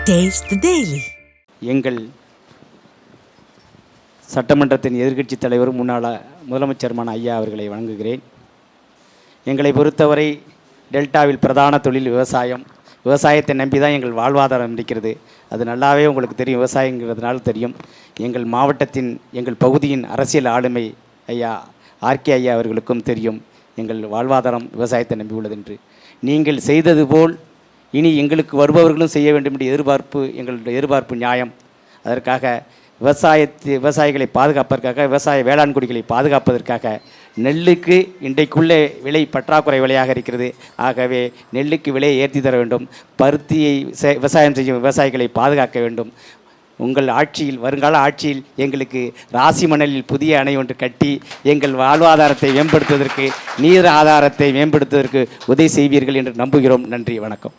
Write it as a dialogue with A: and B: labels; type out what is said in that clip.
A: Taste the Daily.
B: எங்கள் சட்டமன்றத்தின் எதிர்க்கட்சித் தலைவரும் முன்னாள் முதலமைச்சருமான ஐயா அவர்களை வணங்குகிறேன். எங்களை பொறுத்தவரை டெல்டாவில் பிரதான தொழில் விவசாயம். விவசாயத்தை நம்பி தான் எங்கள் வாழ்வாதாரம் இருக்கிறது. அது நல்லாவே உங்களுக்கு தெரியும், விவசாயங்கிறதுனால தெரியும். எங்கள் மாவட்டத்தின் எங்கள் பகுதியின் அரசியல் ஆளுமை ஐயா ஆர்கே ஐயா அவர்களுக்கும் தெரியும் எங்கள் வாழ்வாதாரம் விவசாயத்தை நம்பி உள்ளது என்று. நீங்கள் செய்தது போல் இனி எங்களுக்கு வருபவர்களும் செய்ய வேண்டும் என்ற எதிர்பார்ப்பு, எங்களுடைய எதிர்பார்ப்பு நியாயம். அதற்காக விவசாயிகளை பாதுகாப்பதற்காக, விவசாய வேளாண் குடிகளை பாதுகாப்பதற்காக நெல்லுக்கு இன்றைக்குள்ளே விலை பற்றாக்குறை விலையாக இருக்கிறது. ஆகவே நெல்லுக்கு விலையை ஏற்றி தர வேண்டும். பருத்தியை விவசாயம் செய்யும் விவசாயிகளை பாதுகாக்க வேண்டும். உங்கள் ஆட்சியில், வருங்கால ஆட்சியில் எங்களுக்கு ராசி மணலில் புதிய அணை ஒன்று கட்டி எங்கள் வாழ்வாதாரத்தை மேம்படுத்துவதற்கு, நீர் ஆதாரத்தை மேம்படுத்துவதற்கு உதவி செய்வீர்கள் என்று நம்புகிறோம். நன்றி, வணக்கம்.